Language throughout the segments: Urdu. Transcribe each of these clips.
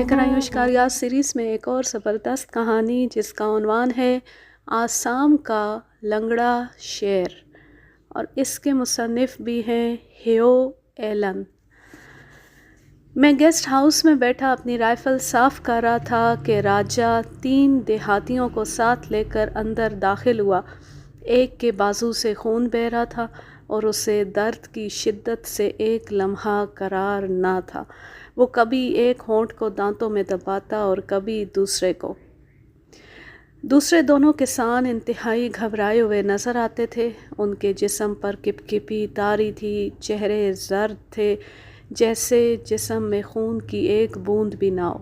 لے کر آئی ہوں شکاریات سیریز میں ایک اور زبردست کہانی جس کا عنوان ہے آسام کا لنگڑا شیر، اور اس کے مصنف بھی ہیں ہیو ایلن۔ میں گیسٹ ہاؤس میں بیٹھا اپنی رائفل صاف کر رہا تھا کہ راجہ 3 دیہاتیوں کو ساتھ لے کر اندر داخل ہوا۔ ایک کے بازو سے خون بہہ رہا تھا اور اسے درد کی شدت سے ایک لمحہ قرار نہ تھا۔ وہ کبھی ایک ہونٹ کو دانتوں میں دباتا اور کبھی دوسرے کو۔ دوسرے دونوں کسان انتہائی گھبرائے ہوئے نظر آتے تھے۔ ان کے جسم پر کپکپی طاری تھی، چہرے زرد تھے جیسے جسم میں خون کی ایک بوند بھی نہ ہو۔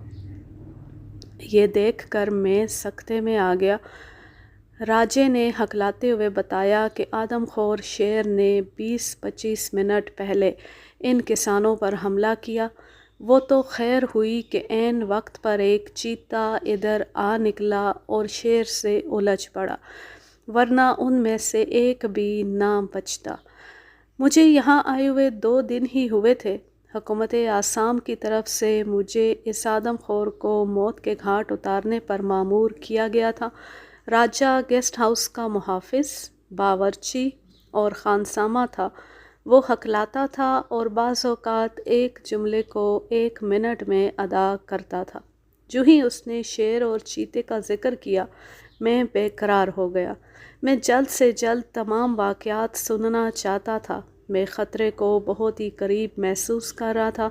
یہ دیکھ کر میں سکتے میں آ گیا۔ راجے نے ہکلاتے ہوئے بتایا کہ آدم خور شیر نے 20-25 منٹ پہلے ان کسانوں پر حملہ کیا۔ وہ تو خیر ہوئی کہ عین وقت پر ایک چیتا ادھر آ نکلا اور شیر سے الجھ پڑا، ورنہ ان میں سے ایک بھی نہ بچتا۔ مجھے یہاں آئے ہوئے 2 دن ہی ہوئے تھے۔ حکومت آسام کی طرف سے مجھے اس آدم خور کو موت کے گھاٹ اتارنے پر مامور کیا گیا تھا۔ راجہ گیسٹ ہاؤس کا محافظ، باورچی اور خانسامہ تھا۔ وہ ہکلاتا تھا اور بعض اوقات ایک جملے کو 1 منٹ میں ادا کرتا تھا۔ جو ہی اس نے شیر اور چیتے کا ذکر کیا، میں بے قرار ہو گیا۔ میں جلد سے جلد تمام واقعات سننا چاہتا تھا۔ میں خطرے کو بہت ہی قریب محسوس کر رہا تھا۔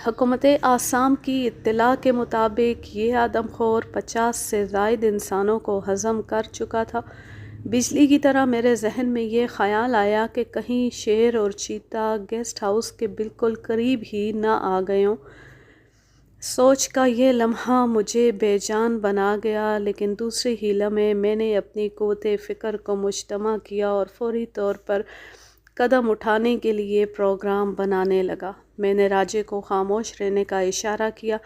حکومت آسام کی اطلاع کے مطابق یہ آدم خور 50 سے زائد انسانوں کو ہضم کر چکا تھا۔ بجلی کی طرح میرے ذہن میں یہ خیال آیا کہ کہیں شیر اور چیتا گیسٹ ہاؤس کے بالکل قریب ہی نہ آ گئے ہوں۔ سوچ کا یہ لمحہ مجھے بے جان بنا گیا، لیکن دوسرے ہی لمحے میں نے اپنی قوت فکر کو مجتمع کیا اور فوری طور پر قدم اٹھانے کے لیے پروگرام بنانے لگا۔ میں نے راجے کو خاموش رہنے کا اشارہ کیا۔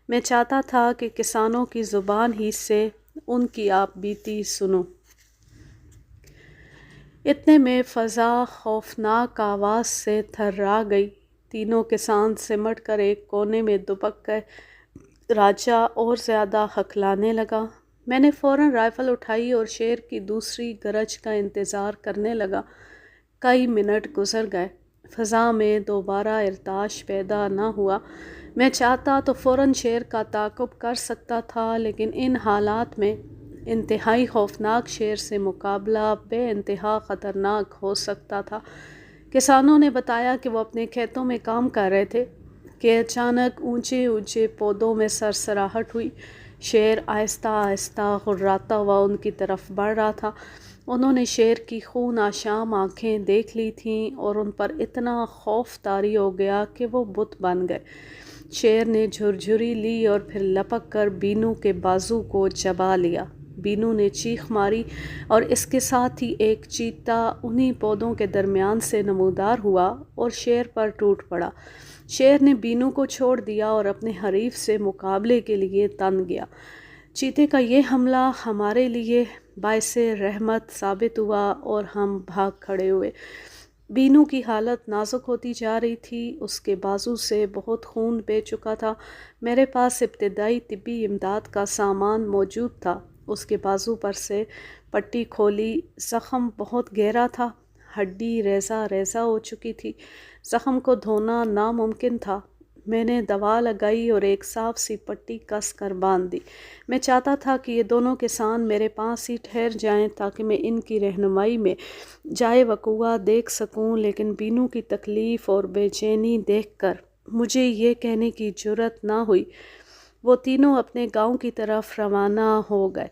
میں چاہتا تھا کہ کسانوں کی زبان ہی سے ان کی آپ بیتی سنوں۔ اتنے میں فضا خوفناک آواز سے تھرا گئی۔ تینوں کسان سمٹ کر ایک کونے میں دبک گئے۔ راجہ اور زیادہ ہکلانے لگا۔ میں نے فوراً رائفل اٹھائی اور شیر کی دوسری گرج کا انتظار کرنے لگا۔ کئی منٹ گزر گئے۔ فضا میں دوبارہ ارتعاش پیدا نہ ہوا۔ میں چاہتا تو فوراً شیر کا تعاقب کر سکتا تھا، لیکن ان حالات میں انتہائی خوفناک شیر سے مقابلہ بے انتہا خطرناک ہو سکتا تھا۔ کسانوں نے بتایا کہ وہ اپنے کھیتوں میں کام کر رہے تھے کہ اچانک اونچے اونچے پودوں میں سرسراہٹ ہوئی۔ شیر آہستہ آہستہ غراتا ہوا ان کی طرف بڑھ رہا تھا۔ انہوں نے شیر کی خون آشام آنکھیں دیکھ لی تھیں اور ان پر اتنا خوف طاری ہو گیا کہ وہ بت بن گئے۔ شیر نے جھرجھری لی اور پھر لپک کر بینو کے بازو کو چبا لیا۔ بینو نے چیخ ماری اور اس کے ساتھ ہی ایک چیتا انہی پودوں کے درمیان سے نمودار ہوا اور شیر پر ٹوٹ پڑا۔ شیر نے بینو کو چھوڑ دیا اور اپنے حریف سے مقابلے کے لیے تن گیا۔ چیتے کا یہ حملہ ہمارے لیے باعث رحمت ثابت ہوا اور ہم بھاگ کھڑے ہوئے۔ بینو کی حالت نازک ہوتی جا رہی تھی۔ اس کے بازو سے بہت خون بہہ چکا تھا۔ میرے پاس ابتدائی طبی امداد کا سامان موجود تھا۔ اس کے بازو پر سے پٹی کھولی۔ زخم بہت گہرا تھا، ہڈی ریزہ ریزہ ہو چکی تھی۔ زخم کو دھونا ناممکن تھا۔ میں نے دوا لگائی اور ایک صاف سی پٹی کس کر باندھ دی۔ میں چاہتا تھا کہ یہ دونوں کسان میرے پاس ہی ٹھہر جائیں تاکہ میں ان کی رہنمائی میں جائے وقوع دیکھ سکوں، لیکن بینو کی تکلیف اور بے چینی دیکھ کر مجھے یہ کہنے کی جرأت نہ ہوئی۔ وہ تینوں اپنے گاؤں کی طرف روانہ ہو گئے۔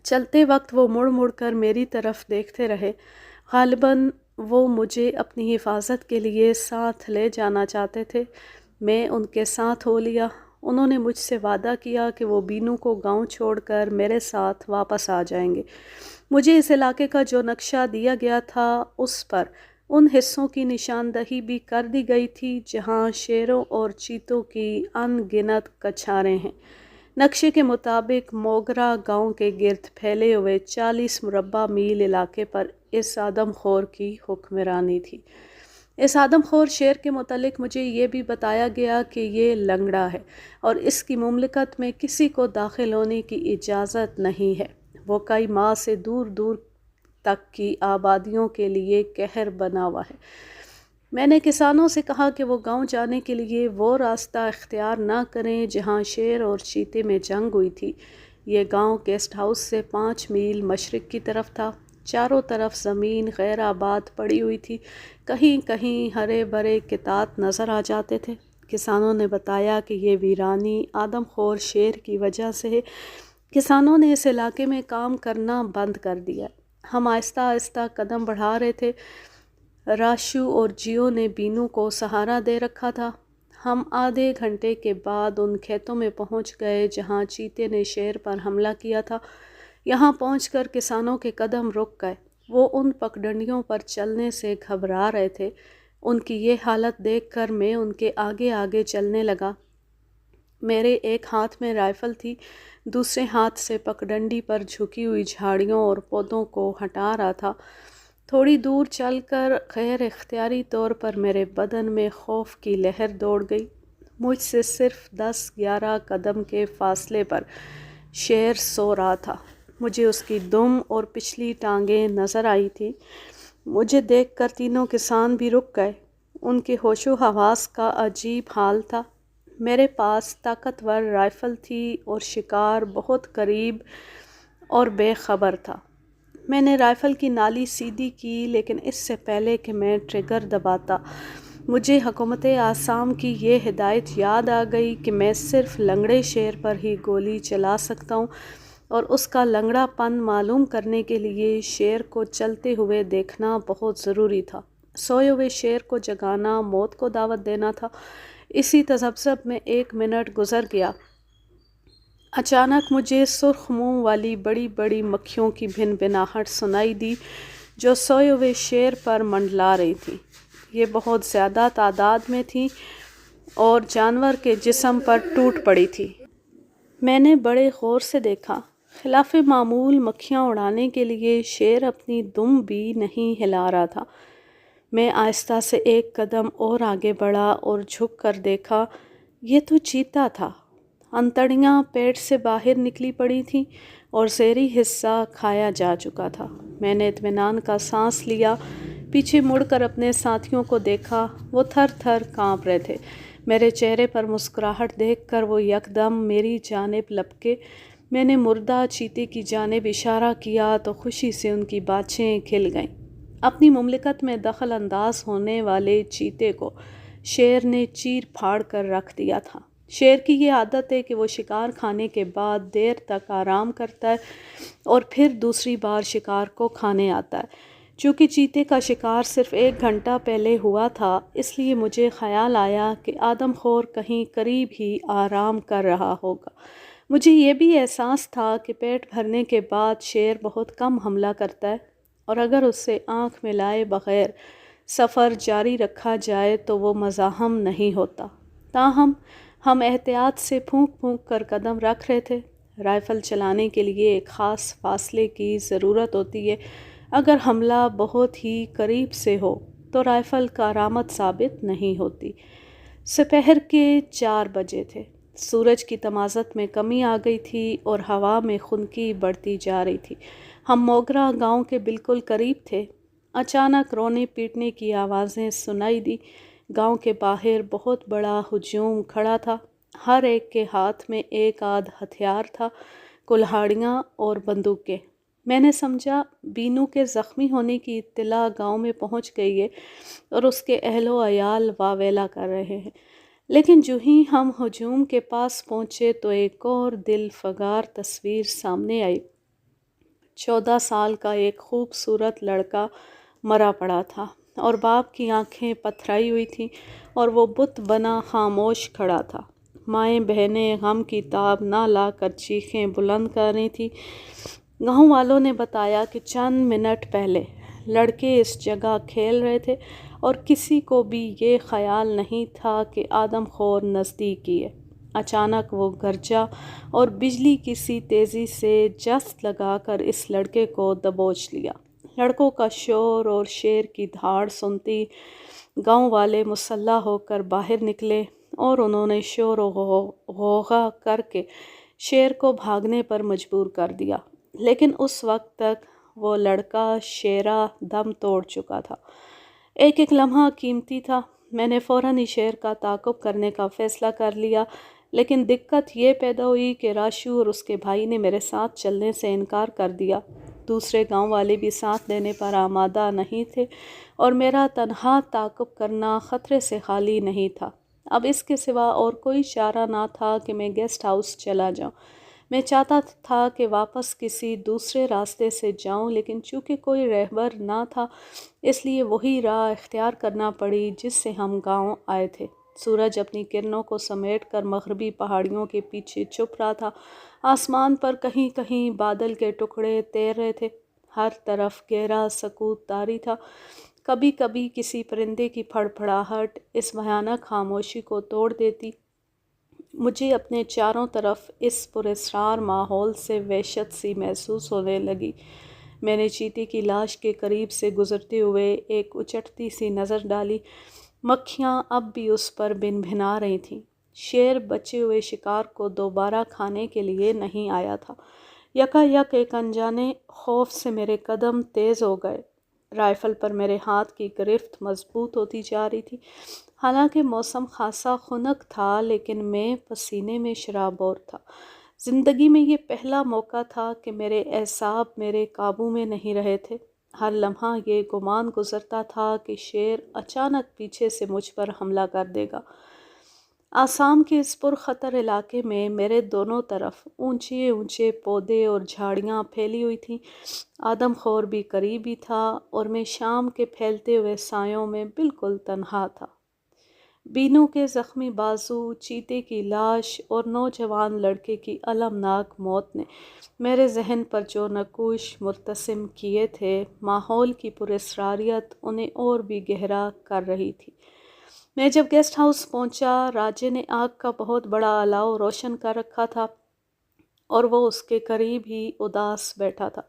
چلتے وقت وہ مڑ مڑ کر میری طرف دیکھتے رہے۔ غالباً وہ مجھے اپنی حفاظت کے لیے ساتھ لے جانا چاہتے تھے۔ میں ان کے ساتھ ہو لیا۔ انہوں نے مجھ سے وعدہ کیا کہ وہ بینو کو گاؤں چھوڑ کر میرے ساتھ واپس آ جائیں گے۔ مجھے اس علاقے کا جو نقشہ دیا گیا تھا اس پر ان حصوں کی نشاندہی بھی کر دی گئی تھی جہاں شیروں اور چیتوں کی ان گنت کچھاریں ہیں۔ نقشے کے مطابق موگرا گاؤں کے گرد پھیلے ہوئے 40 مربع میل علاقے پر اس آدم خور کی حکمرانی تھی۔ اس آدم خور شیر کے متعلق مجھے یہ بھی بتایا گیا کہ یہ لنگڑا ہے اور اس کی مملکت میں کسی کو داخل ہونے کی اجازت نہیں ہے۔ وہ کئی ماہ سے دور دور تک کی آبادیوں کے لیے قہر بنا ہوا ہے۔ میں نے کسانوں سے کہا کہ وہ گاؤں جانے کے لیے وہ راستہ اختیار نہ کریں جہاں شیر اور چیتے میں جنگ ہوئی تھی۔ یہ گاؤں گیسٹ ہاؤس سے 5 میل مشرق کی طرف تھا۔ چاروں طرف زمین غیر آباد پڑی ہوئی تھی، کہیں کہیں ہرے بھرے کھیتات نظر آ جاتے تھے۔ کسانوں نے بتایا کہ یہ ویرانی آدم خور شیر کی وجہ سے ہے۔ کسانوں نے اس علاقے میں کام کرنا بند کر دیا۔ ہم آہستہ آہستہ قدم بڑھا رہے تھے۔ راشو اور جیو نے بینو کو سہارا دے رکھا تھا۔ ہم آدھے گھنٹے کے بعد ان کھیتوں میں پہنچ گئے جہاں چیتے نے شیر پر حملہ کیا تھا۔ یہاں پہنچ کر کسانوں کے قدم رک گئے۔ وہ ان پگڈنڈیوں پر چلنے سے گھبرا رہے تھے۔ ان کی یہ حالت دیکھ کر میں ان کے آگے آگے چلنے لگا۔ میرے ایک ہاتھ میں رائفل تھی، دوسرے ہاتھ سے پگڈنڈی پر جھکی ہوئی جھاڑیوں اور پودوں کو ہٹا رہا تھا۔ تھوڑی دور چل کر غیر اختیاری طور پر میرے بدن میں خوف کی لہر دوڑ گئی۔ مجھ سے صرف 10-11 قدم کے فاصلے پر شیر سو رہا تھا۔ مجھے اس کی دم اور پچھلی ٹانگیں نظر آئی تھی۔ مجھے دیکھ کر تینوں کسان بھی رک گئے۔ ان کے ہوش و حواس کا عجیب حال تھا۔ میرے پاس طاقتور رائفل تھی اور شکار بہت قریب اور بے خبر تھا۔ میں نے رائفل کی نالی سیدھی کی، لیکن اس سے پہلے کہ میں ٹریگر دباتا مجھے حکومت آسام کی یہ ہدایت یاد آ گئی کہ میں صرف لنگڑے شیر پر ہی گولی چلا سکتا ہوں، اور اس کا لنگڑا پن معلوم کرنے کے لیے شیر کو چلتے ہوئے دیکھنا بہت ضروری تھا۔ سوئے ہوئے شیر کو جگانا موت کو دعوت دینا تھا۔ اسی تذبذب میں 1 منٹ گزر گیا۔ اچانک مجھے سرخ منہ والی بڑی بڑی مکھیوں کی بھن بھناہٹ سنائی دی جو سوئے ہوئے شیر پر منڈلا رہی تھیں۔ یہ بہت زیادہ تعداد میں تھیں اور جانور کے جسم پر ٹوٹ پڑی تھی۔ میں نے بڑے غور سے دیکھا۔ خلاف معمول مکھیاں اڑانے کے لیے شیر اپنی دم بھی نہیں ہلا رہا تھا۔ میں آہستہ سے 1 قدم اور آگے بڑھا اور جھک کر دیکھا۔ یہ تو چیتا تھا۔ انتڑیاں پیٹ سے باہر نکلی پڑی تھیں اور زہری حصہ کھایا جا چکا تھا۔ میں نے اطمینان کا سانس لیا، پیچھے مڑ کر اپنے ساتھیوں کو دیکھا۔ وہ تھر تھر کانپ رہے تھے۔ میرے چہرے پر مسکراہٹ دیکھ کر وہ یکدم میری جانب لپکے۔ میں نے مردہ چیتے کی جانب اشارہ کیا تو خوشی سے ان کی باچھیں کھل گئیں۔ اپنی مملکت میں دخل انداز ہونے والے چیتے کو شیر نے چیر پھاڑ کر رکھ دیا تھا۔ شیر کی یہ عادت ہے کہ وہ شکار کھانے کے بعد دیر تک آرام کرتا ہے اور پھر دوسری بار شکار کو کھانے آتا ہے۔ چونکہ چیتے کا شکار صرف 1 گھنٹہ پہلے ہوا تھا، اس لیے مجھے خیال آیا کہ آدم خور کہیں قریب ہی آرام کر رہا ہوگا۔ مجھے یہ بھی احساس تھا کہ پیٹ بھرنے کے بعد شیر بہت کم حملہ کرتا ہے، اور اگر اس سے آنکھ ملائے بغیر سفر جاری رکھا جائے تو وہ مزاحم نہیں ہوتا۔ تاہم ہم احتیاط سے پھونک پھونک کر قدم رکھ رہے تھے۔ رائفل چلانے کے لیے ایک خاص فاصلے کی ضرورت ہوتی ہے۔ اگر حملہ بہت ہی قریب سے ہو تو رائفل کارآمد ثابت نہیں ہوتی۔ سپہر کے 4 بجے تھے۔ سورج کی تمازت میں کمی آ گئی تھی اور ہوا میں خنکی بڑھتی جا رہی تھی۔ ہم موگرا گاؤں کے بالکل قریب تھے۔ اچانک رونے پیٹنے کی آوازیں سنائی دی۔ گاؤں کے باہر بہت بڑا ہجوم کھڑا تھا۔ ہر ایک کے ہاتھ میں 1 آدھ ہتھیار تھا، کلہاڑیاں اور بندوقیں۔ میں نے سمجھا بینو کے زخمی ہونے کی اطلاع گاؤں میں پہنچ گئی ہے اور اس کے اہل و عیال واویلا کر رہے ہیں۔ لیکن جو ہی ہم ہجوم کے پاس پہنچے تو ایک اور دل فگار تصویر سامنے آئی۔ 14 سال کا ایک خوبصورت لڑکا مرا پڑا تھا اور باپ کی آنکھیں پتھرائی ہوئی تھیں اور وہ بت بنا خاموش کھڑا تھا۔ مائیں بہنیں غم کی تاب نہ لا کر چیخیں بلند کر رہی تھیں۔ گاؤں والوں نے بتایا کہ چند منٹ پہلے لڑکے اس جگہ کھیل رہے تھے اور کسی کو بھی یہ خیال نہیں تھا کہ آدم خور نزدیک ہی ہے۔ اچانک وہ گرجا اور بجلی کی سی تیزی سے جست لگا کر اس لڑکے کو دبوچ لیا۔ لڑکوں کا شور اور شیر کی دھاڑ سنتی گاؤں والے مسلح ہو کر باہر نکلے اور انہوں نے شور و غوغا کر کے شیر کو بھاگنے پر مجبور کر دیا، لیکن اس وقت تک وہ لڑکا شیرا دم توڑ چکا تھا۔ ایک ایک لمحہ قیمتی تھا۔ میں نے فوراً ہی شیر کا تعاقب کرنے کا فیصلہ کر لیا، لیکن دقت یہ پیدا ہوئی کہ راشو اور اس کے بھائی نے میرے ساتھ چلنے سے انکار کر دیا۔ دوسرے گاؤں والے بھی ساتھ دینے پر آمادہ نہیں تھے اور میرا تنہا تعاقب کرنا خطرے سے خالی نہیں تھا۔ اب اس کے سوا اور کوئی چارہ نہ تھا کہ میں گیسٹ ہاؤس چلا جاؤں۔ میں چاہتا تھا کہ واپس کسی دوسرے راستے سے جاؤں، لیکن چونکہ کوئی رہبر نہ تھا اس لیے وہی راہ اختیار کرنا پڑی جس سے ہم گاؤں آئے تھے۔ سورج اپنی کرنوں کو سمیٹ کر مغربی پہاڑیوں کے پیچھے چھپ رہا تھا۔ آسمان پر کہیں کہیں بادل کے ٹکڑے تیر رہے تھے۔ ہر طرف گہرا سکوت طاری تھا۔ کبھی کبھی کسی پرندے کی پھڑ پھڑاہٹ اس بھیانک خاموشی کو توڑ دیتی۔ مجھے اپنے چاروں طرف اس پراسرار ماحول سے وحشت سی محسوس ہونے لگی۔ میں نے چیتے کی لاش کے قریب سے گزرتے ہوئے ایک اچٹتی سی نظر ڈالی۔ مکھیاں اب بھی اس پر بن بھنا رہی تھیں۔ شیر بچے ہوئے شکار کو دوبارہ کھانے کے لیے نہیں آیا تھا۔ یکا یک ایک انجانے خوف سے میرے قدم تیز ہو گئے۔ رائفل پر میرے ہاتھ کی گرفت مضبوط ہوتی جا رہی تھی۔ حالانکہ موسم خاصا خنک تھا، لیکن میں پسینے میں شرابور تھا۔ زندگی میں یہ پہلا موقع تھا کہ میرے اعصاب میرے قابو میں نہیں رہے تھے۔ ہر لمحہ یہ گمان گزرتا تھا کہ شیر اچانک پیچھے سے مجھ پر حملہ کر دے گا۔ آسام کے اس پرخطر علاقے میں میرے دونوں طرف اونچے اونچے پودے اور جھاڑیاں پھیلی ہوئی تھیں۔ آدم خور بھی قریب ہی تھا اور میں شام کے پھیلتے ہوئے سایوں میں بالکل تنہا تھا۔ بینو کے زخمی بازو، چیتے کی لاش اور نوجوان لڑکے کی المناک موت نے میرے ذہن پر جو نقوش مرتسم کیے تھے، ماحول کی پراسراریت انہیں اور بھی گہرا کر رہی تھی۔ میں جب گیسٹ ہاؤس پہنچا، راجے نے آگ کا بہت بڑا الاؤ روشن کر رکھا تھا اور وہ اس کے قریب ہی اداس بیٹھا تھا۔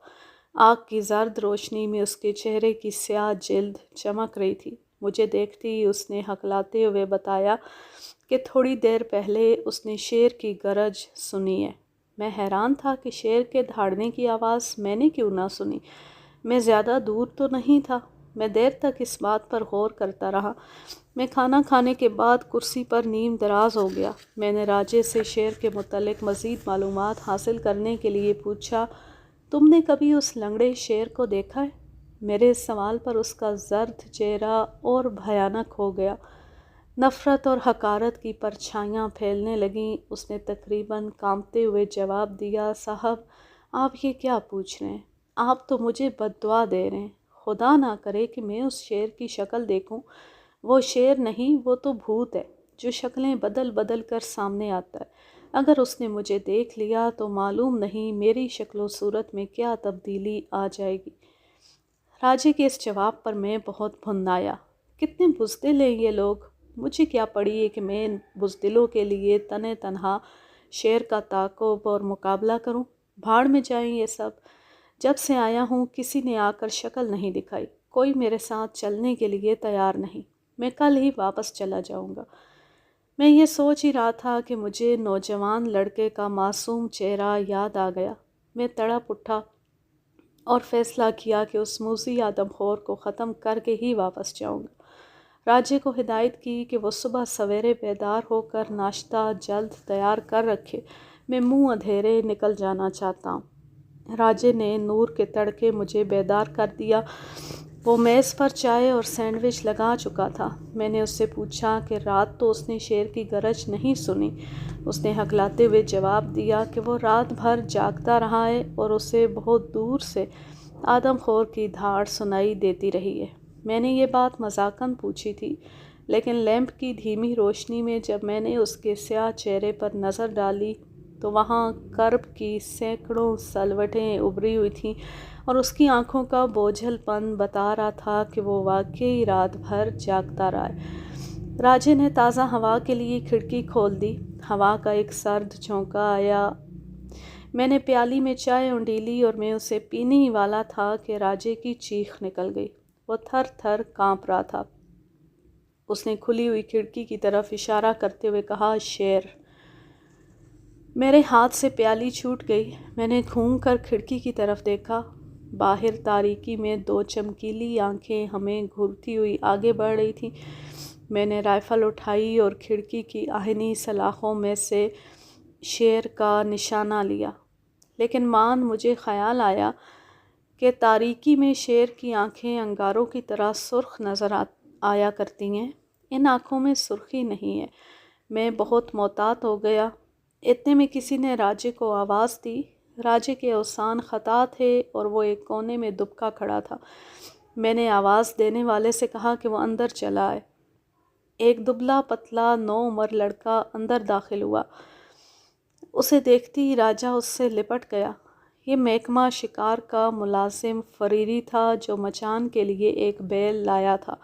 آگ کی زرد روشنی میں اس کے چہرے کی سیاہ جلد چمک رہی تھی۔ مجھے دیکھتے ہی اس نے ہکلاتے ہوئے بتایا کہ تھوڑی دیر پہلے اس نے شیر کی گرج سنی ہے۔ میں حیران تھا کہ شیر کے دھاڑنے کی آواز میں نے کیوں نہ سنی۔ میں زیادہ دور تو نہیں تھا۔ میں دیر تک اس بات پر غور کرتا رہا۔ میں کھانا کھانے کے بعد کرسی پر نیم دراز ہو گیا۔ میں نے راجے سے شیر کے متعلق مزید معلومات حاصل کرنے کے لیے پوچھا، تم نے کبھی اس لنگڑے شیر کو دیکھا ہے؟ میرے اس سوال پر اس کا زرد چہرہ اور بھیانک ہو گیا۔ نفرت اور حقارت کی پرچھائیاں پھیلنے لگیں۔ اس نے تقریباً کانپتے ہوئے جواب دیا، صاحب آپ یہ کیا پوچھ رہے ہیں؟ آپ تو مجھے بد دعا دے رہے ہیں۔ خدا نہ کرے کہ میں اس شیر کی شکل دیکھوں۔ وہ شیر نہیں، وہ تو بھوت ہے جو شکلیں بدل بدل کر سامنے آتا ہے۔ اگر اس نے مجھے دیکھ لیا تو معلوم نہیں میری شکل و صورت میں کیا تبدیلی آ جائے گی۔ راجے کے اس جواب پر میں بہت بھنایا۔ کتنے بزدل ہیں یہ لوگ! مجھے کیا پڑی ہے کہ میں ان بزدلوں کے لیے تنہا شیر کا تعاقب اور مقابلہ کروں؟ بھاڑ میں جائیں یہ سب۔ جب سے آیا ہوں کسی نے آ کر شکل نہیں دکھائی، کوئی میرے ساتھ چلنے کے لیے تیار نہیں۔ میں کل ہی واپس چلا جاؤں گا۔ میں یہ سوچ ہی رہا تھا کہ مجھے نوجوان لڑکے کا معصوم چہرہ یاد آ گیا۔ میں تڑپ اٹھا اور فیصلہ کیا کہ اس موذی آدم خور کو ختم کر کے ہی واپس جاؤں گا۔ راجے کو ہدایت کی کہ وہ صبح سویرے بیدار ہو کر ناشتہ جلد تیار کر رکھے۔ میں منہ اندھیرے نکل جانا چاہتا ہوں۔ راجے نے نور کے تڑکے مجھے بیدار کر دیا۔ وہ میز پر چائے اور سینڈوچ لگا چکا تھا۔ میں نے اس سے پوچھا کہ رات تو اس نے شیر کی گرج نہیں سنی۔ اس نے ہکلاتے ہوئے جواب دیا کہ وہ رات بھر جاگتا رہا ہے اور اسے بہت دور سے آدم خور کی دھاڑ سنائی دیتی رہی ہے۔ میں نے یہ بات مذاقاً پوچھی تھی، لیکن لیمپ کی دھیمی روشنی میں جب میں نے اس کے سیاہ چہرے پر نظر ڈالی تو وہاں کرب کی سینکڑوں سلوٹیں ابھری ہوئی تھیں اور اس کی آنکھوں کا بوجھل پن بتا رہا تھا کہ وہ واقعی رات بھر جاگتا رہا ہے۔ راجے نے تازہ ہوا کے لیے کھڑکی کھول دی۔ ہوا کا ایک سرد جھونکا آیا۔ میں نے پیالی میں چائے انڈیلی اور میں اسے پینے ہی والا تھا کہ راجے کی چیخ نکل گئی۔ وہ تھر تھر کانپ رہا تھا۔ اس نے کھلی ہوئی کھڑکی کی طرف اشارہ کرتے ہوئے کہا، شیر۔ میرے ہاتھ سے پیالی چھوٹ گئی۔ میں نے گھوم کر کھڑکی کی طرف دیکھا۔ باہر تاریکی میں دو چمکیلی آنکھیں ہمیں گھورتی ہوئی آگے بڑھ رہی تھیں۔ میں نے رائفل اٹھائی اور کھڑکی کی آہنی سلاخوں میں سے شیر کا نشانہ لیا، لیکن مجھے خیال آیا کہ تاریکی میں شیر کی آنکھیں انگاروں کی طرح سرخ نظر آیا کرتی ہیں۔ ان آنکھوں میں سرخی نہیں ہے۔ میں بہت محتاط ہو گیا۔ اتنے میں کسی نے راجے کو آواز دی۔ راجے کے اوسان خطا تھے اور وہ ایک کونے میں دبکا کھڑا تھا۔ میں نے آواز دینے والے سے کہا کہ وہ اندر چلا آئے۔ ایک دبلا پتلا نوعمر لڑکا اندر داخل ہوا۔ اسے دیکھتی ہی راجہ اس سے لپٹ گیا۔ یہ محکمہ شکار کا ملازم فریری تھا جو مچان کے لیے ایک بیل لایا تھا۔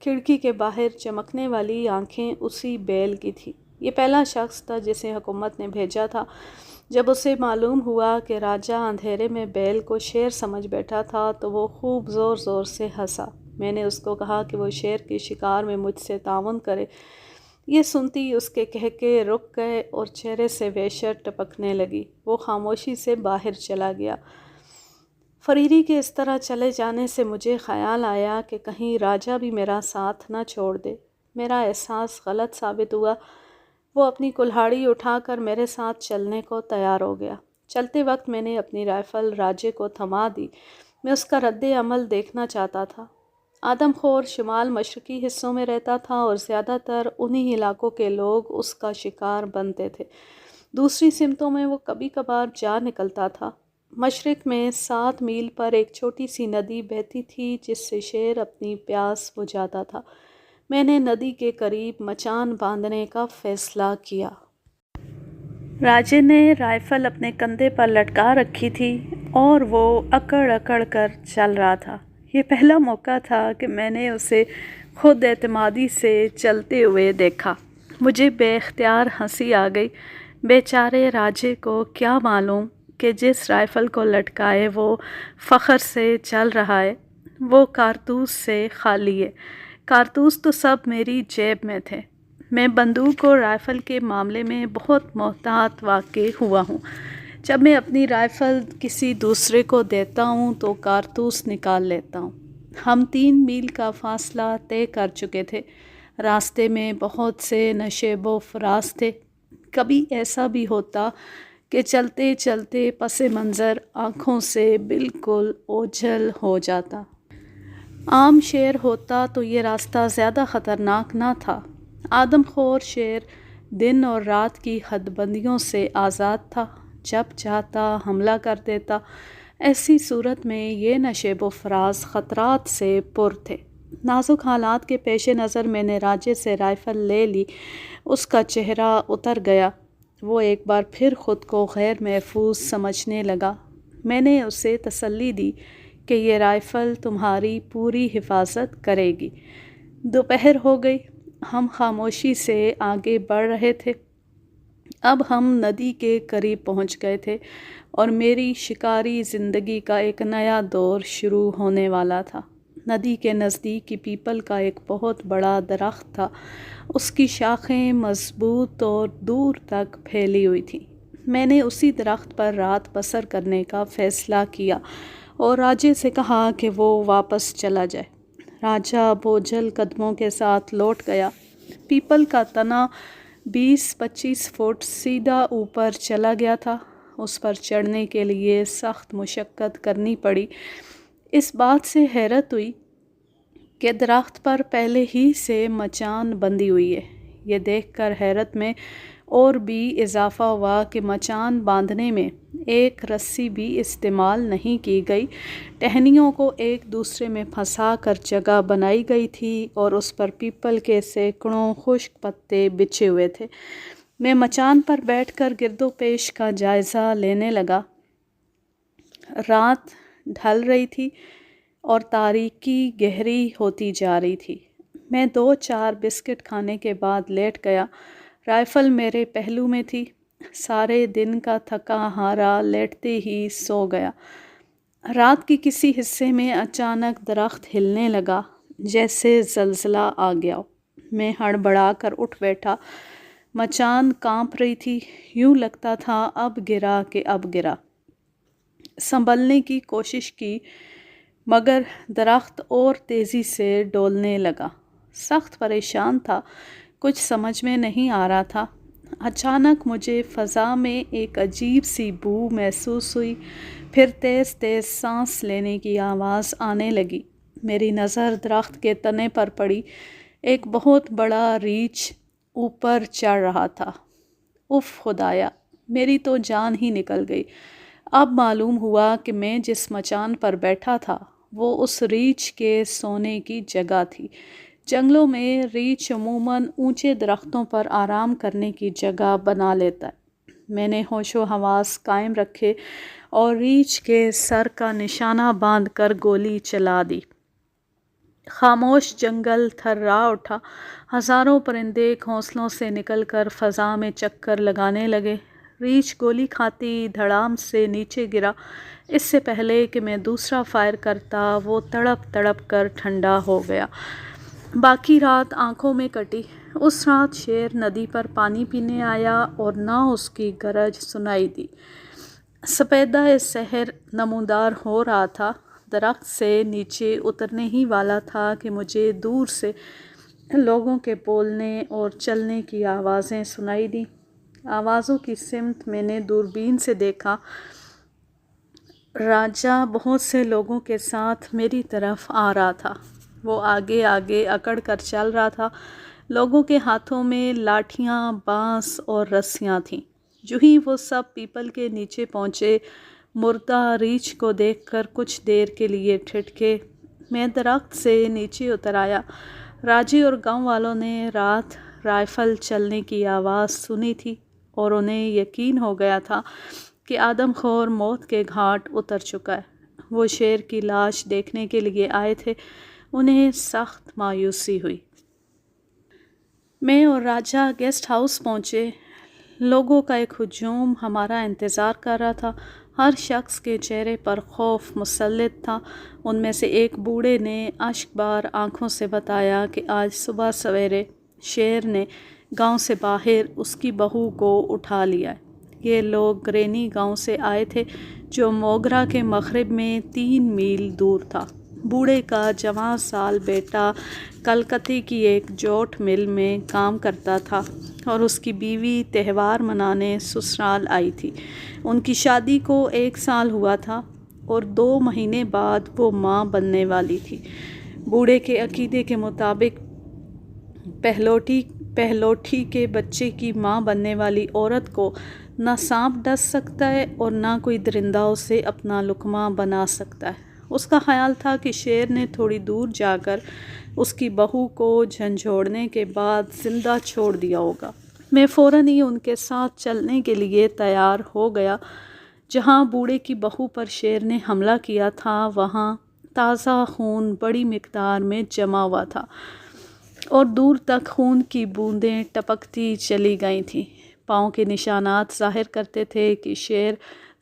کھڑکی کے باہر چمکنے والی آنکھیں اسی بیل کی تھیں۔ یہ پہلا شخص تھا جسے حکومت نے بھیجا تھا۔ جب اسے معلوم ہوا کہ راجہ اندھیرے میں بیل کو شیر سمجھ بیٹھا تھا تو وہ خوب زور زور سے ہنسا۔ میں نے اس کو کہا کہ وہ شیر کے شکار میں مجھ سے تعاون کرے۔ یہ سنتی اس کے کہکے رک گئے اور چہرے سے وحشت ٹپکنے لگی۔ وہ خاموشی سے باہر چلا گیا۔ فریری کے اس طرح چلے جانے سے مجھے خیال آیا کہ کہیں راجہ بھی میرا ساتھ نہ چھوڑ دے۔ میرا احساس غلط ثابت ہوا۔ وہ اپنی کلہاڑی اٹھا کر میرے ساتھ چلنے کو تیار ہو گیا۔ چلتے وقت میں نے اپنی رائفل راجے کو تھما دی۔ میں اس کا رد عمل دیکھنا چاہتا تھا۔ آدم خور شمال مشرقی حصوں میں رہتا تھا اور زیادہ تر انہی علاقوں کے لوگ اس کا شکار بنتے تھے۔ دوسری سمتوں میں وہ کبھی کبھار جا نکلتا تھا۔ مشرق میں 7 میل پر ایک چھوٹی سی ندی بہتی تھی جس سے شیر اپنی پیاس بجھاتا تھا۔ میں نے ندی کے قریب مچان باندھنے کا فیصلہ کیا۔ راجے نے رائفل اپنے کندھے پر لٹکا رکھی تھی اور وہ اکڑ اکڑ کر چل رہا تھا۔ یہ پہلا موقع تھا کہ میں نے اسے خود اعتمادی سے چلتے ہوئے دیکھا۔ مجھے بے اختیار ہنسی آ گئی۔ بیچارے راجے کو کیا معلوم کہ جس رائفل کو لٹکائے وہ فخر سے چل رہا ہے، وہ کارتوس سے خالی ہے۔ کارتوس تو سب میری جیب میں تھے۔ میں بندوق اور رائفل کے معاملے میں بہت محتاط واقع ہوا ہوں۔ جب میں اپنی رائفل کسی دوسرے کو دیتا ہوں تو کارتوس نکال لیتا ہوں۔ ہم 3 میل کا فاصلہ طے کر چکے تھے۔ راستے میں بہت سے نشیب و فراز تھے۔ کبھی ایسا بھی ہوتا کہ چلتے چلتے پس منظر آنکھوں سے بالکل اوجھل ہو جاتا۔ عام شیر ہوتا تو یہ راستہ زیادہ خطرناک نہ تھا۔ آدم خور شیر دن اور رات کی حد بندیوں سے آزاد تھا۔ جب چاہتا حملہ کر دیتا۔ ایسی صورت میں یہ نشیب و فراز خطرات سے پر تھے۔ نازک حالات کے پیش نظر میں نے راجے سے رائفل لے لی۔ اس کا چہرہ اتر گیا۔ وہ ایک بار پھر خود کو غیر محفوظ سمجھنے لگا۔ میں نے اسے تسلی دی کہ یہ رائفل تمہاری پوری حفاظت کرے گی۔ دوپہر ہو گئی۔ ہم خاموشی سے آگے بڑھ رہے تھے۔ اب ہم ندی کے قریب پہنچ گئے تھے اور میری شکاری زندگی کا ایک نیا دور شروع ہونے والا تھا۔ ندی کے نزدیک پیپل کا ایک بہت بڑا درخت تھا۔ اس کی شاخیں مضبوط اور دور تک پھیلی ہوئی تھیں۔ میں نے اسی درخت پر رات بسر کرنے کا فیصلہ کیا اور راجے سے کہا کہ وہ واپس چلا جائے۔ راجہ بوجھل قدموں کے ساتھ لوٹ گیا۔ پیپل کا تنا 20-25 فٹ سیدھا اوپر چلا گیا تھا۔ اس پر چڑھنے کے لیے سخت مشقت کرنی پڑی۔ اس بات سے حیرت ہوئی کہ درخت پر پہلے ہی سے مچان بندھی ہوئی ہے۔ یہ دیکھ کر حیرت میں اور بھی اضافہ ہوا کہ مچان باندھنے میں ایک رسی بھی استعمال نہیں کی گئی۔ ٹہنیوں کو ایک دوسرے میں پھنسا کر جگہ بنائی گئی تھی اور اس پر پیپل کے سینکڑوں خشک پتے بچھے ہوئے تھے۔ میں مچان پر بیٹھ کر گرد و پیش کا جائزہ لینے لگا۔ رات ڈھل رہی تھی اور تاریکی گہری ہوتی جا رہی تھی۔ میں 2-4 بسکٹ کھانے کے بعد لیٹ گیا۔ رائفل میرے پہلو میں تھی۔ سارے دن کا تھکا ہارا لیٹتے ہی سو گیا۔ رات کے کسی حصے میں اچانک درخت ہلنے لگا، جیسے زلزلہ آ گیا ہو۔ میں ہڑبڑا کر اٹھ بیٹھا۔ مچان کانپ رہی تھی، یوں لگتا تھا اب گرا کہ اب گرا۔ سنبھلنے کی کوشش کی مگر درخت اور تیزی سے ڈولنے لگا۔ سخت پریشان تھا، کچھ سمجھ میں نہیں آ رہا تھا۔ اچانک مجھے فضا میں ایک عجیب سی بو محسوس ہوئی، پھر تیز تیز سانس لینے کی آواز آنے لگی۔ میری نظر درخت کے تنے پر پڑی، ایک بہت بڑا ریچھ اوپر چڑھ رہا تھا۔ اف خدایا، میری تو جان ہی نکل گئی۔ اب معلوم ہوا کہ میں جس مچان پر بیٹھا تھا وہ اس ریچھ کے سونے کی جگہ تھی۔ جنگلوں میں ریچھ عموماً اونچے درختوں پر آرام کرنے کی جگہ بنا لیتا ہے۔ میں نے ہوش و حواس قائم رکھے اور ریچھ کے سر کا نشانہ باندھ کر گولی چلا دی۔ خاموش جنگل تھرا اٹھا، ہزاروں پرندے گھونسلوں سے نکل کر فضا میں چکر لگانے لگے۔ ریچھ گولی کھاتی دھڑام سے نیچے گرا۔ اس سے پہلے کہ میں دوسرا فائر کرتا وہ تڑپ تڑپ کر ٹھنڈا ہو گیا۔ باقی رات آنکھوں میں کٹی۔ اس رات شیر ندی پر پانی پینے آیا اور نہ اس کی گرج سنائی دی۔ سپیدہ سحر نمودار ہو رہا تھا، درخت سے نیچے اترنے ہی والا تھا کہ مجھے دور سے لوگوں کے بولنے اور چلنے کی آوازیں سنائی دیں۔ آوازوں کی سمت میں نے دوربین سے دیکھا۔ راجہ بہت سے لوگوں کے ساتھ میری طرف آ رہا تھا۔ وہ آگے آگے اکڑ کر چل رہا تھا۔ لوگوں کے ہاتھوں میں لاٹھیاں، بانس اور رسیاں تھیں۔ جو ہی وہ سب پیپل کے نیچے پہنچے، مردہ ریچھ کو دیکھ کر کچھ دیر کے لیے ٹھٹکے۔ میں درخت سے نیچے اتر آیا۔ راجے اور گاؤں والوں نے رات رائفل چلنے کی آواز سنی تھی اور انہیں یقین ہو گیا تھا کہ آدم خور موت کے گھاٹ اتر چکا ہے۔ وہ شیر کی لاش دیکھنے کے لیے آئے تھے۔ انہیں سخت مایوسی ہوئی۔ میں اور راجہ گیسٹ ہاؤس پہنچے۔ لوگوں کا ایک ہجوم ہمارا انتظار کر رہا تھا۔ ہر شخص کے چہرے پر خوف مسلط تھا۔ ان میں سے ایک بوڑھے نے اشک بار آنکھوں سے بتایا کہ آج صبح سویرے شیر نے گاؤں سے باہر اس کی بہو کو اٹھا لیا ہے۔ یہ لوگ گرینی گاؤں سے آئے تھے جو موگرا کے مغرب میں 3 میل دور تھا۔ بوڑھے کا جوان سال بیٹا کلکتے کی ایک جوٹ مل میں کام کرتا تھا اور اس کی بیوی تہوار منانے سسرال آئی تھی۔ ان کی شادی کو 1 سال ہوا تھا اور 2 مہینے بعد وہ ماں بننے والی تھی۔ بوڑھے کے عقیدے کے مطابق پہلوٹھی کے بچے کی ماں بننے والی عورت کو نہ سانپ ڈس سکتا ہے اور نہ کوئی درندہ اسے اپنا لقمہ بنا سکتا ہے۔ اس کا خیال تھا کہ شیر نے تھوڑی دور جا کر اس کی بہو کو جھنجھوڑنے کے بعد زندہ چھوڑ دیا ہوگا۔ میں فوراً ہی ان کے ساتھ چلنے کے لیے تیار ہو گیا۔ جہاں بوڑھے کی بہو پر شیر نے حملہ کیا تھا وہاں تازہ خون بڑی مقدار میں جمع ہوا تھا اور دور تک خون کی بوندیں ٹپکتی چلی گئی تھیں۔ پاؤں کے نشانات ظاہر کرتے تھے کہ شیر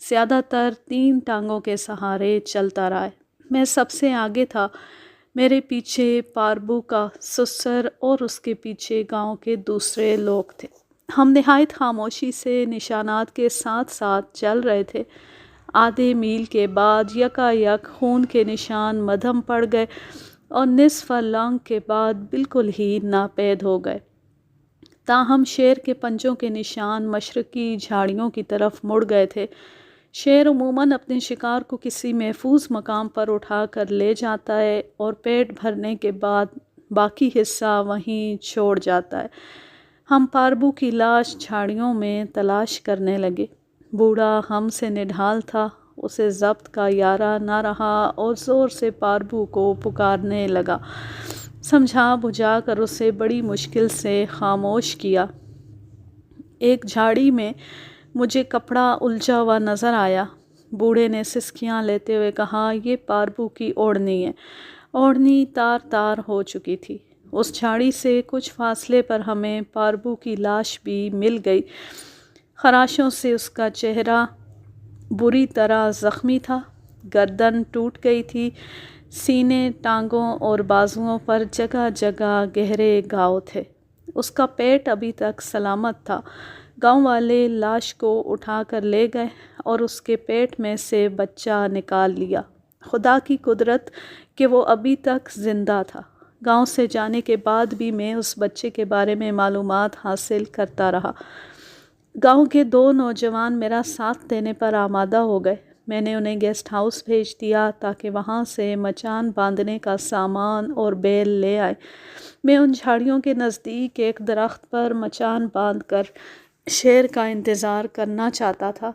زیادہ تر 3 ٹانگوں کے سہارے چلتا رہا ہے۔ میں سب سے آگے تھا۔ میرے پیچھے پاربو کا سسر اور اس کے پیچھے گاؤں کے دوسرے لوگ تھے۔ ہم نہایت خاموشی سے نشانات کے ساتھ ساتھ چل رہے تھے۔ آدھے میل کے بعد یکا یک خون کے نشان مدھم پڑ گئے اور نصف فرلانگ کے بعد بالکل ہی ناپید ہو گئے۔ تاہم شیر کے پنجوں کے نشان مشرقی جھاڑیوں کی طرف مڑ گئے تھے۔ شیر عموماً اپنے شکار کو کسی محفوظ مقام پر اٹھا کر لے جاتا ہے اور پیٹ بھرنے کے بعد باقی حصہ وہیں چھوڑ جاتا ہے۔ ہم پاربو کی لاش جھاڑیوں میں تلاش کرنے لگے۔ بوڑھا ہم سے نڈھال تھا، اسے ضبط کا یارہ نہ رہا اور زور سے پاربو کو پکارنے لگا۔ سمجھا بجھا کر اسے بڑی مشکل سے خاموش کیا۔ ایک جھاڑی میں مجھے کپڑا الجھا ہوا نظر آیا۔ بوڑھے نے سسکیاں لیتے ہوئے کہا، یہ پاربو کی اوڑھنی ہے۔ اوڑھنی تار تار ہو چکی تھی۔ اس جھاڑی سے کچھ فاصلے پر ہمیں پاربو کی لاش بھی مل گئی۔ خراشوں سے اس کا چہرہ بری طرح زخمی تھا، گردن ٹوٹ گئی تھی، سینے، ٹانگوں اور بازوؤں پر جگہ جگہ گہرے گھاؤ تھے۔ اس کا پیٹ ابھی تک سلامت تھا۔ گاؤں والے لاش کو اٹھا کر لے گئے اور اس کے پیٹ میں سے بچہ نکال لیا۔ خدا کی قدرت کہ وہ ابھی تک زندہ تھا۔ گاؤں سے جانے کے بعد بھی میں اس بچے کے بارے میں معلومات حاصل کرتا رہا۔ گاؤں کے 2 نوجوان میرا ساتھ دینے پر آمادہ ہو گئے۔ میں نے انہیں گیسٹ ہاؤس بھیج دیا تاکہ وہاں سے مچان باندھنے کا سامان اور بیل لے آئے۔ میں ان جھاڑیوں کے نزدیک ایک درخت پر مچان باندھ کر شیر کا انتظار کرنا چاہتا تھا۔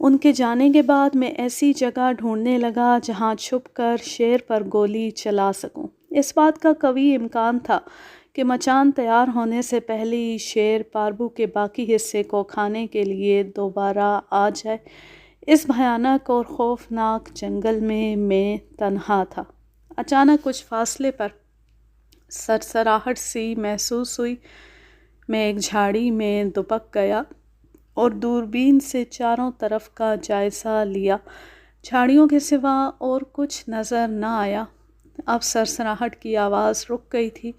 ان کے جانے کے بعد میں ایسی جگہ ڈھونڈنے لگا جہاں چھپ کر شیر پر گولی چلا سکوں۔ اس بات کا قوی امکان تھا کہ مچان تیار ہونے سے پہلے ہی شیر پاربو کے باقی حصے کو کھانے کے لیے دوبارہ آ جائے۔ اس بھیانک اور خوفناک جنگل میں تنہا تھا۔ اچانک کچھ فاصلے پر سرسراہٹ سی محسوس ہوئی۔ میں ایک جھاڑی میں دبک گیا اور دوربین سے چاروں طرف کا جائزہ لیا۔ جھاڑیوں کے سوا اور کچھ نظر نہ آیا۔ اب سرسراہٹ کی آواز رک گئی تھی۔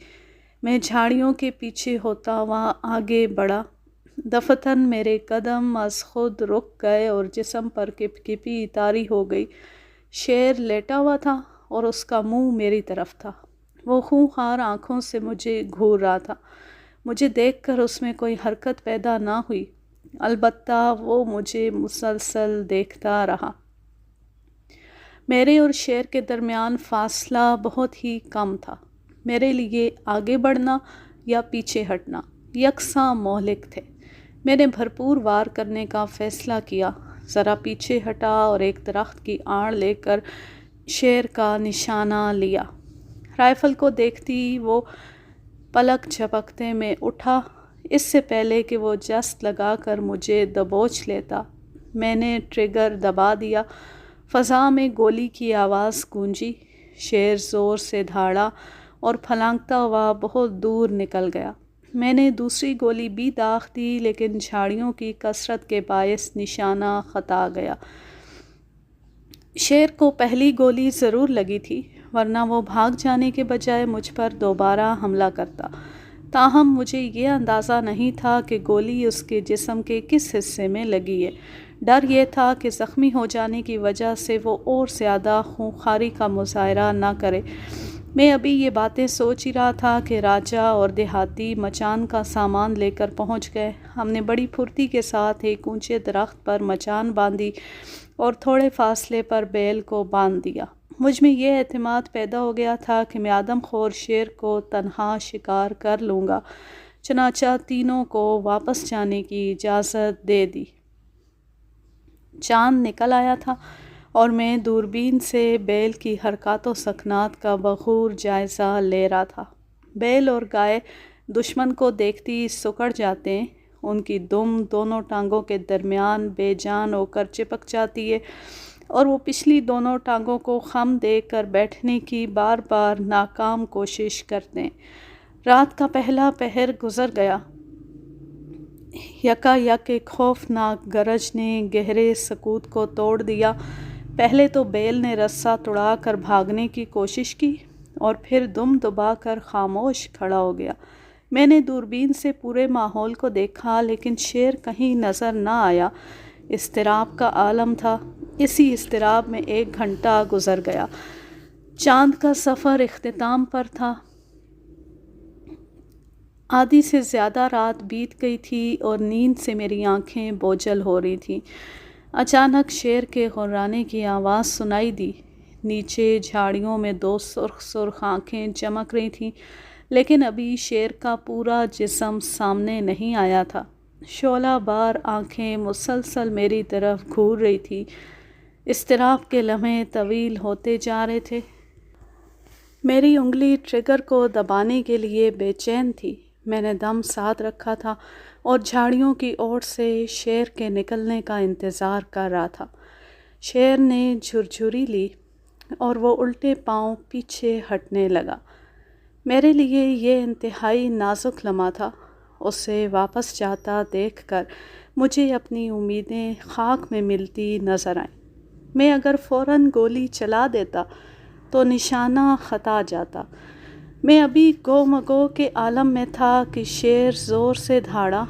میں جھاڑیوں کے پیچھے ہوتا ہوا آگے بڑھا۔ دفتن میرے قدم از خود رک گئے اور جسم پر کپکپی طاری ہو گئی۔ شیر لیٹا ہوا تھا اور اس کا منہ میری طرف تھا۔ وہ خونخوار آنکھوں سے مجھے گھور رہا تھا۔ مجھے دیکھ کر اس میں کوئی حرکت پیدا نہ ہوئی، البتہ وہ مجھے مسلسل دیکھتا رہا۔ میرے اور شیر کے درمیان فاصلہ بہت ہی کم تھا۔ میرے لیے آگے بڑھنا یا پیچھے ہٹنا یکساں مہلک تھے۔ میں نے بھرپور وار کرنے کا فیصلہ کیا، ذرا پیچھے ہٹا اور ایک درخت کی آڑ لے کر شیر کا نشانہ لیا۔ رائفل کو دیکھتی وہ پلک جھپکتے میں اٹھا۔ اس سے پہلے کہ وہ جست لگا کر مجھے دبوچ لیتا، میں نے ٹریگر دبا دیا۔ فضا میں گولی کی آواز گونجی۔ شیر زور سے دھاڑا اور پھلانگتا ہوا بہت دور نکل گیا۔ میں نے دوسری گولی بھی داغ دی لیکن جھاڑیوں کی کثرت کے باعث نشانہ خطا گیا۔ شیر کو پہلی گولی ضرور لگی تھی، ورنہ وہ بھاگ جانے کے بجائے مجھ پر دوبارہ حملہ کرتا۔ تاہم مجھے یہ اندازہ نہیں تھا کہ گولی اس کے جسم کے کس حصے میں لگی ہے۔ ڈر یہ تھا کہ زخمی ہو جانے کی وجہ سے وہ اور زیادہ خونخواری کا مظاہرہ نہ کرے۔ میں ابھی یہ باتیں سوچ ہی رہا تھا کہ راجا اور دیہاتی مچان کا سامان لے کر پہنچ گئے۔ ہم نے بڑی پھرتی کے ساتھ ایک اونچے درخت پر مچان باندھی اور تھوڑے فاصلے پر بیل کو باندھ دیا۔ مجھ میں یہ اعتماد پیدا ہو گیا تھا کہ میں آدم خور شیر کو تنہا شکار کر لوں گا۔ چنانچہ تینوں کو واپس جانے کی اجازت دے دی۔ چاند نکل آیا تھا اور میں دوربین سے بیل کی حرکات و سکنات کا بغور جائزہ لے رہا تھا۔ بیل اور گائے دشمن کو دیکھتی سکڑ جاتے ہیں، ان کی دم دونوں ٹانگوں کے درمیان بے جان ہو کر چپک جاتی ہے اور وہ پچھلی دونوں ٹانگوں کو خم دے کر بیٹھنے کی بار بار ناکام کوشش کرتے ہیں۔ رات کا پہلا پہر گزر گیا۔ یکا یک ایک خوفناک گرج نے گہرے سکوت کو توڑ دیا۔ پہلے تو بیل نے رسہ توڑا کر بھاگنے کی کوشش کی اور پھر دم دبا کر خاموش کھڑا ہو گیا۔ میں نے دوربین سے پورے ماحول کو دیکھا لیکن شیر کہیں نظر نہ آیا۔ اضطراب کا عالم تھا۔ اسی اضطراب میں 1 گھنٹہ گزر گیا۔ چاند کا سفر اختتام پر تھا۔ آدھی سے زیادہ رات بیت گئی تھی اور نیند سے میری آنکھیں بوجھل ہو رہی تھیں۔ اچانک شیر کے غرانے کی آواز سنائی دی۔ نیچے جھاڑیوں میں 2 سرخ سرخ آنکھیں چمک رہی تھیں، لیکن ابھی شیر کا پورا جسم سامنے نہیں آیا تھا۔ شعلہ بار آنکھیں مسلسل میری طرف گھور رہی تھی۔ اضطراب کے لمحے طویل ہوتے جا رہے تھے۔ میری انگلی ٹریگر کو دبانے کے لیے بے چین تھی۔ میں نے دم ساتھ رکھا تھا اور جھاڑیوں کی اوٹ سے شیر کے نکلنے کا انتظار کر رہا تھا۔ شیر نے جھرجھری لی اور وہ الٹے پاؤں پیچھے ہٹنے لگا۔ میرے لیے یہ انتہائی نازک لمحہ تھا۔ اسے واپس جاتا دیکھ کر مجھے اپنی امیدیں خاک میں ملتی نظر آئیں۔ میں اگر فوراً گولی چلا دیتا تو نشانہ خطا جاتا۔ میں ابھی گو مگو کے عالم میں تھا کہ شیر زور سے دھاڑا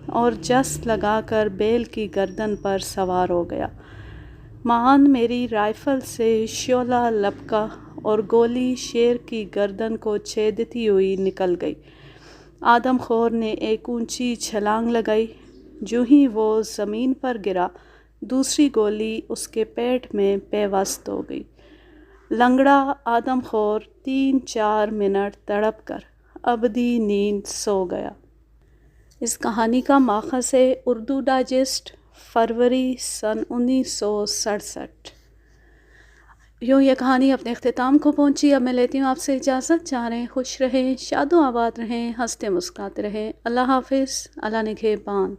اور جس لگا کر بیل کی گردن پر سوار ہو گیا۔ معاً میری رائفل سے شعلہ لپکا اور گولی شیر کی گردن کو چھیدتی ہوئی نکل گئی۔ آدم خور نے ایک اونچی چھلانگ لگائی۔ جو ہی وہ زمین پر گرا، دوسری گولی اس کے پیٹ میں پیوست ہو گئی۔ لنگڑا آدم خور 3-4 منٹ تڑپ کر ابدی نیند سو گیا۔ اس کہانی کا ماخذ ہے اردو ڈائجسٹ، فروری سن 1967۔ یوں یہ کہانی اپنے اختتام کو پہنچی۔ اب میں لیتی ہوں آپ سے اجازت۔ جا رہیں خوش رہیں، شاد و آباد رہیں، ہنستے مسکراتے رہیں۔ اللہ حافظ، اللہ نگہبان۔